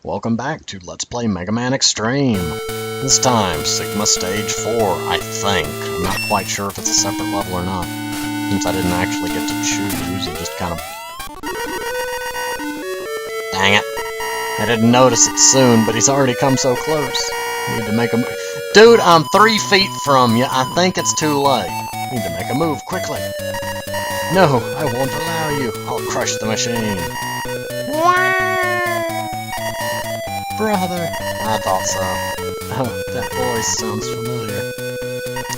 Welcome back to Let's Play Megaman Xtreme. This time, Sigma Stage 4, I think. I'm not quite sure if it's a separate level or not, since I didn't actually get to choose, it just kind of... Dang it. I didn't notice it soon, but he's already come so close. Need to make a move. Dude, I'm 3 feet from you. I think it's too late. Need to make a move quickly. No, I won't allow you. I'll crush the machine. Brother. I thought so. Oh, that voice sounds familiar.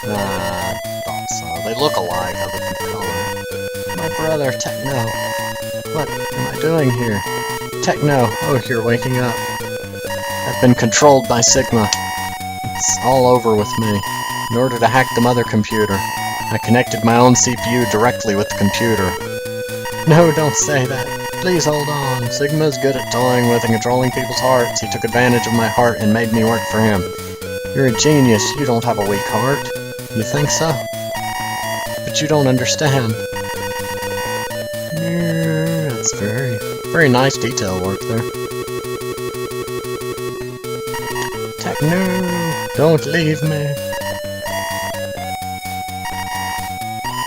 I thought so. They look alike, other than color. My brother, Techno. What am I doing here? Techno. Oh, you're waking up. I've been controlled by Sigma. It's all over with me. In order to hack the mother computer, I connected my own CPU directly with the computer. No, don't say that. Please hold on. Sigma's good at toying with and controlling people's hearts. He took advantage of my heart and made me work for him. You're a genius. You don't have a weak heart. You think so? But you don't understand. That's very nice detail work there. Techno, don't leave me.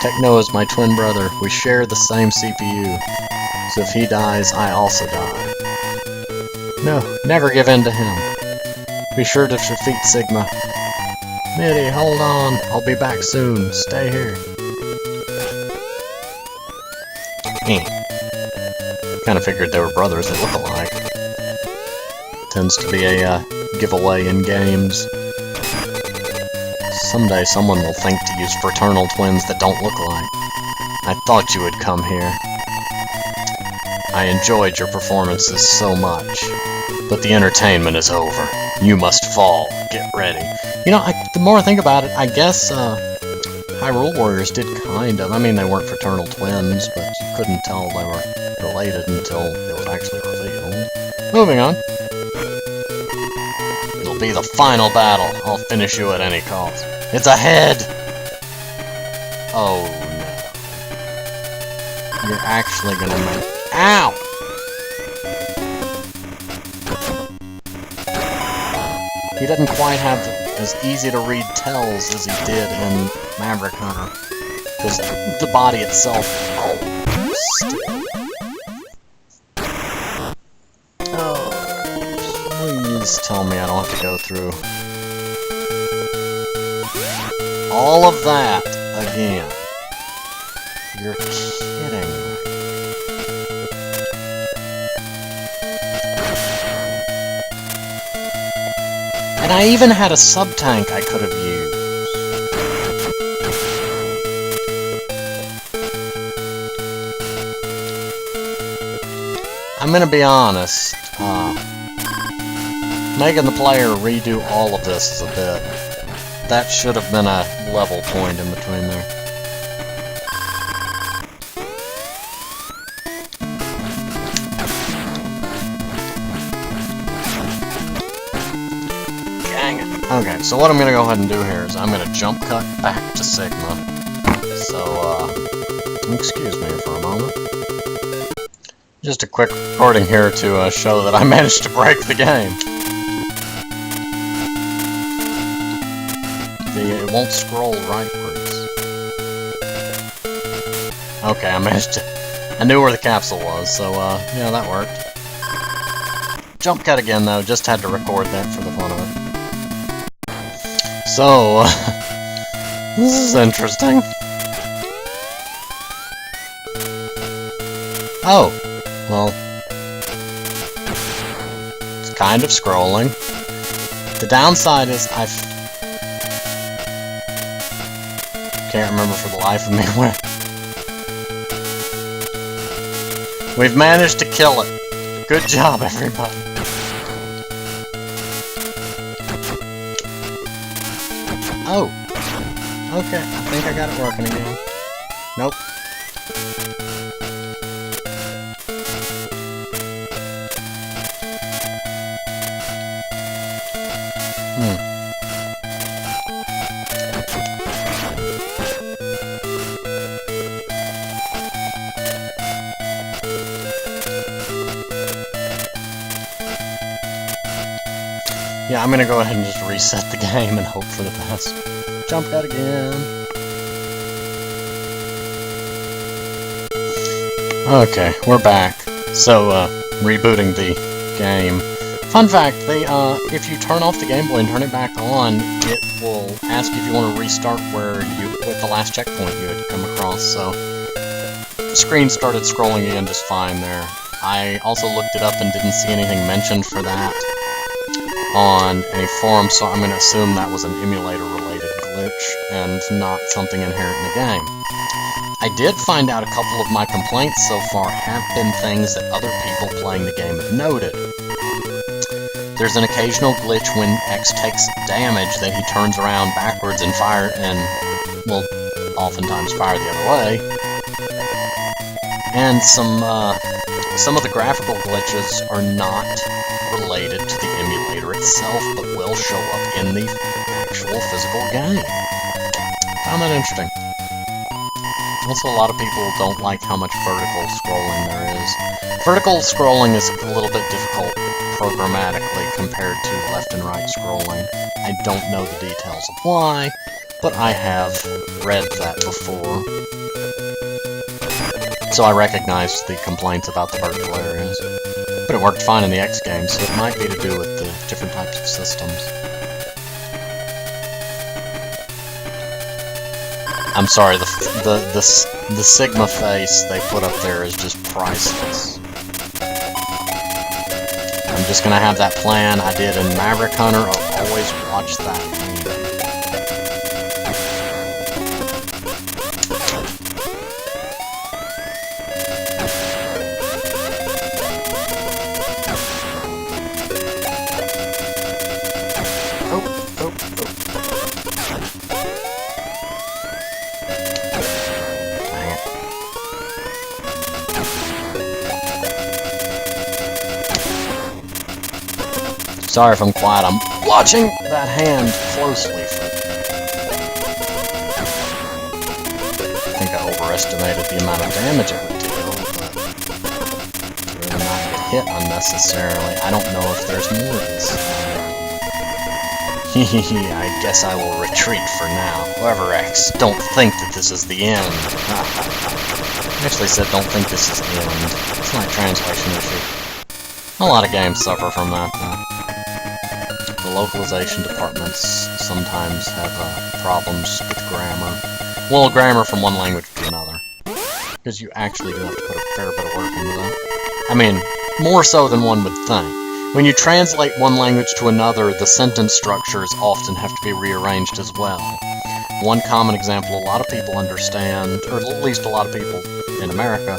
Techno is my twin brother. We share the same CPU. So if he dies, I also die. No, never give in to him. Be sure to defeat Sigma. Mitty, hold on. I'll be back soon. Stay here. Kinda figured they were brothers. They look alike. Tends to be a giveaway in games. Someday someone will think to use fraternal twins that don't look alike. I thought you would come here. I enjoyed your performances so much, but the entertainment is over. You must fall. Get ready. You know, the more I think about it, I guess Hyrule Warriors did kind of. I mean, they weren't fraternal twins, but you couldn't tell they were related until it was actually revealed. Moving on. It'll be the final battle. I'll finish you at any cost. It's ahead! Oh no. You're actually gonna make... Ow! He doesn't quite have as easy to read tells as he did in Maverick Hunter. Because the body itself... Oh, please tell me I don't have to go through all of that again. You're kidding me. And I even had a sub-tank I could have used. I'm gonna be honest, making the player redo all of this is a bit... That should have been a level point in between there. Okay, so what I'm gonna go ahead and do here is I'm gonna jump cut back to Sigma. So, excuse me for a moment. Just a quick recording here to show that I managed to break the game. It won't scroll rightwards. Okay, I managed to... I knew where the capsule was, so, yeah, that worked. Jump cut again, though, just had to record that for the fun of it. So, this is interesting. Oh, well, it's kind of scrolling. The downside is I can't remember for the life of me where. We've managed to kill it. Good job, everybody. Oh! Okay, I think I got it working again. Nope. Yeah, I'm gonna go ahead and just reset the game and hope for the best. Jump cut again. Okay, we're back. So, rebooting the game. Fun fact, if you turn off the Game Boy and turn it back on, it will ask if you want to restart with the last checkpoint you had come across, so the screen started scrolling again just fine there. I also looked it up and didn't see anything mentioned for that on any forum, so I'm going to assume that was an emulator-related glitch and not something inherent in the game. I did find out a couple of my complaints so far have been things that other people playing the game have noted. There's an occasional glitch when X takes damage that he turns around backwards and will oftentimes fire the other way. And some of the graphical glitches are not related to the emulator itself, but will show up in the actual physical game. Found that interesting. Also, a lot of people don't like how much vertical scrolling there is. Vertical scrolling is a little bit difficult programmatically compared to left and right scrolling. I don't know the details of why, but I have read that before. So I recognized the complaints about the vertical areas. But it worked fine in the X game, so it might be to do with the different types of systems. I'm sorry, the Sigma face they put up there is just priceless. I'm just gonna have that plan I did in Maverick Hunter. I'll always watch that. Sorry if I'm quiet, I'm watching that hand closely. I think I overestimated the amount of damage it would deal, but really not get hit unnecessarily. I don't know if there's more of this. Hehehe, I guess I will retreat for now. However, X, don't think that this is the end. I actually said don't think this is the end. It's not a translation issue. A lot of games suffer from that, though. The localization departments sometimes have problems with grammar. Well, grammar from one language to another. Because you actually do have to put a fair bit of work into that. I mean, more so than one would think. When you translate one language to another, the sentence structures often have to be rearranged as well. One common example a lot of people understand, or at least a lot of people in America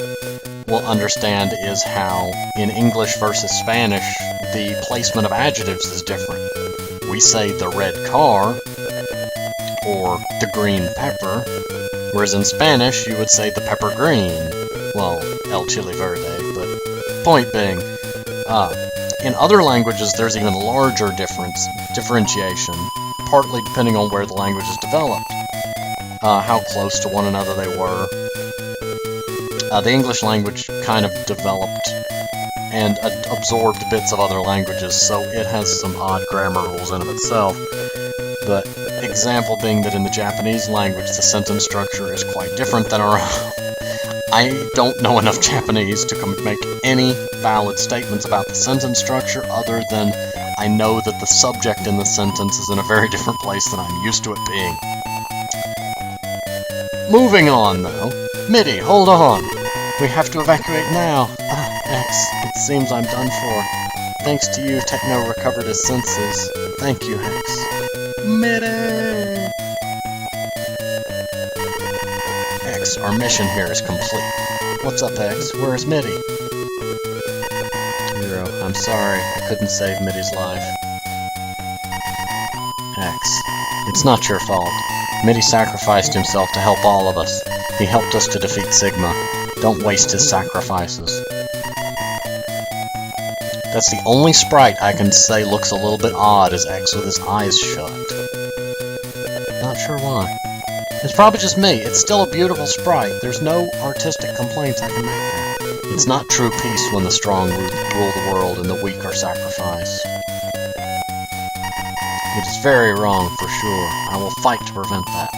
will understand, is how in English versus Spanish, the placement of adjectives is different. We say the red car, or the green pepper, whereas in Spanish you would say the pepper green. Well, el chile verde, but point being, in other languages there's even larger differentiation, partly depending on where the language is developed, how close to one another they were. The English language kind of developed and absorbed bits of other languages, so it has some odd grammar rules in of itself. But example being that in the Japanese language, the sentence structure is quite different than our own. I don't know enough Japanese to make any valid statements about the sentence structure, other than I know that the subject in the sentence is in a very different place than I'm used to it being. Moving on, though. MIDI, hold on! We have to evacuate now! X, it seems I'm done for. Thanks to you, Techno recovered his senses. Thank you, X. MIDI! X, our mission here is complete. What's up, X? Where's MIDI? 0, I'm sorry, I couldn't save MIDI's life. X, it's not your fault. MIDI sacrificed himself to help all of us. He helped us to defeat Sigma. Don't waste his sacrifices. That's the only sprite I can say looks a little bit odd, is X with his eyes shut. Not sure why. It's probably just me. It's still a beautiful sprite. There's no artistic complaints I can make there. It's not true peace when the strong rule the world and the weak are sacrificed. It is very wrong, for sure. I will fight to prevent that.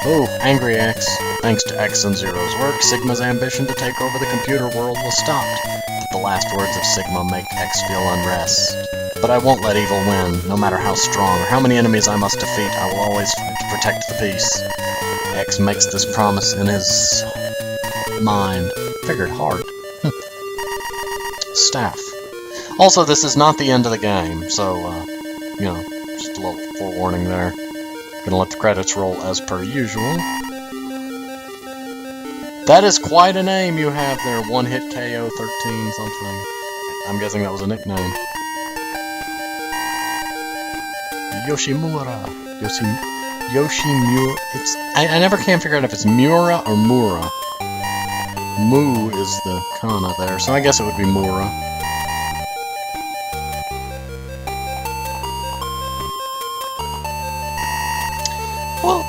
Oh, Angry X. Thanks to X and Zero's work, Sigma's ambition to take over the computer world was stopped. But the last words of Sigma make X feel unrest. But I won't let evil win, no matter how strong or how many enemies I must defeat. I will always fight to protect the peace. X makes this promise in his mind. Figured hard. Staff. Also, this is not the end of the game, so, you know, just a little forewarning there. Gonna let the credits roll as per usual. That is quite a name you have there. One hit KO 13 something. I'm guessing that was a nickname. Yoshimura. Yoshimura. It's I never can figure out if it's Mura or Mura. Mu is the kana there, so I guess it would be Mura. Well,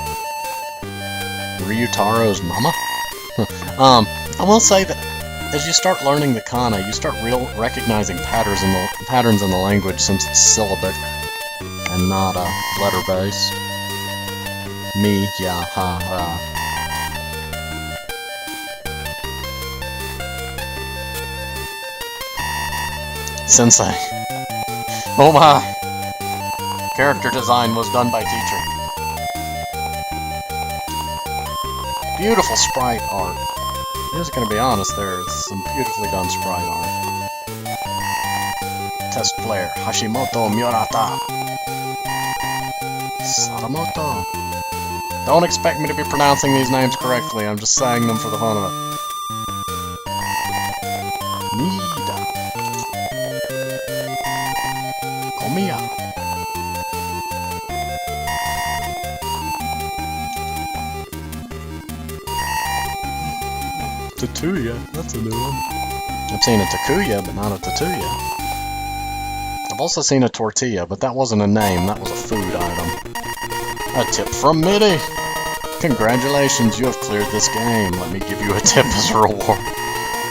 Ryutaro's mama? I will say that as you start learning the kana, you start recognizing patterns in the language since it's syllabic and not letter-based. Mi, ya, ha, ra. Sensei. Oh my! Character design was done by teacher. Beautiful sprite art. I'm just gonna be honest, there's some beautifully done sprite art. Test player, Hashimoto Murata. Sadamoto. Don't expect me to be pronouncing these names correctly, I'm just saying them for the fun of it. Nida. Komiya. Tatuya, that's a new one. I've seen a Takuya, but not a Tatuya. I've also seen a tortilla, but that wasn't a name, that was a food item. A tip from Mitty! Congratulations, you have cleared this game. Let me give you a tip as a reward.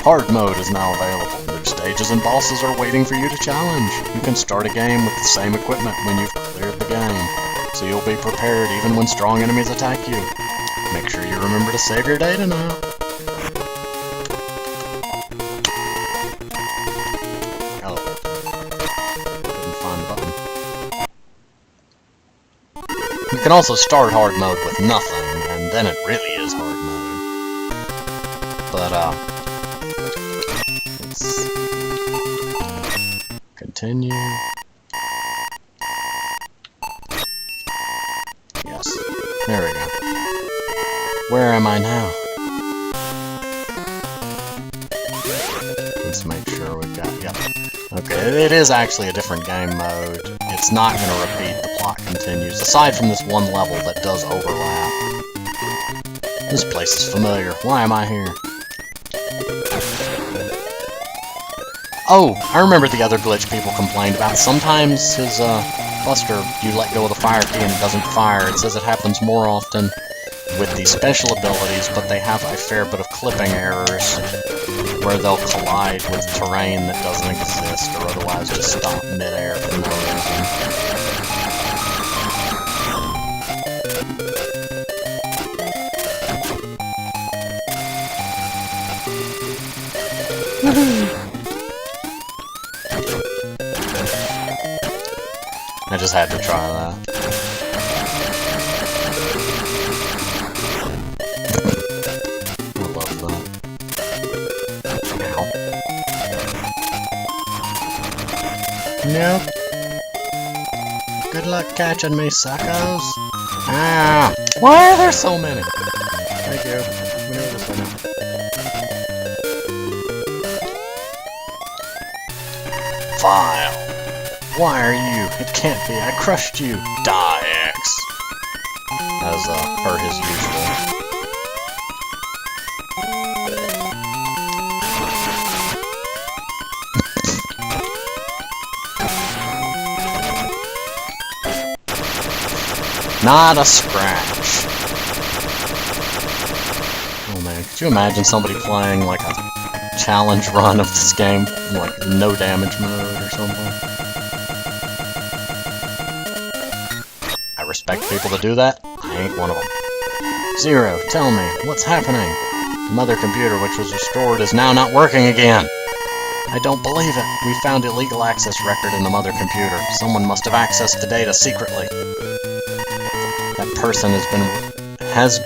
Hard mode is now available. New stages and bosses are waiting for you to challenge. You can start a game with the same equipment when you've cleared the game, so you'll be prepared even when strong enemies attack you. Make sure you remember to save your data now. You can also start hard mode with nothing, and then it really is hard mode. But, let's continue. Yes, there we go. Where am I now? Let's make sure we've got, yep. Okay, it is actually a different game mode. It's not going to repeat, the plot continues, aside from this one level that does overlap. This place is familiar. Why am I here? Oh, I remember the other glitch people complained about. Sometimes his, Buster, you let go of the fire key and it doesn't fire. It says it happens more often with the special abilities, but they have a fair bit of clipping errors where they'll collide with terrain that doesn't exist or otherwise just stop mid-air for no reason. I just had to try that. I love that. Ow. Nope. Good luck catching me, suckers. Ah! Why are there so many? Thank you. We know this one now. File. Why are you? It can't be. I crushed you. Die, X. As, per his usual. Not a scratch. Oh man, could you imagine somebody playing like a challenge run of this game, like no damage mode or something? expect people to do that? I ain't one of them. Zero, tell me, what's happening? The mother computer, which was restored, is now not working again. I don't believe it. We found illegal access record in the mother computer. Someone must have accessed the data secretly. That person has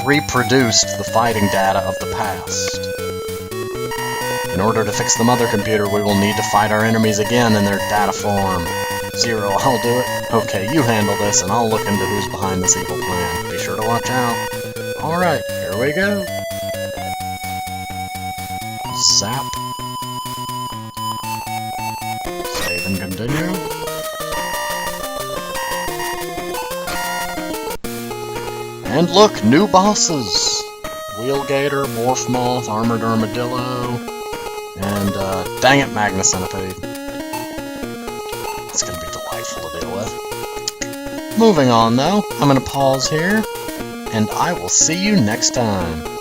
reproduced the fighting data of the past. In order to fix the mother computer, we will need to fight our enemies again in their data form. Zero, I'll do it. Okay, you handle this, and I'll look into who's behind this evil plan. Be sure to watch out. Alright, here we go. Zap. Save and continue. And look, new bosses! Wheelgator, Morph Moth, Armored Armadillo, and, dang it, Magna Centipede. It's gonna be delightful to deal with. Moving on, though, I'm gonna pause here, and I will see you next time.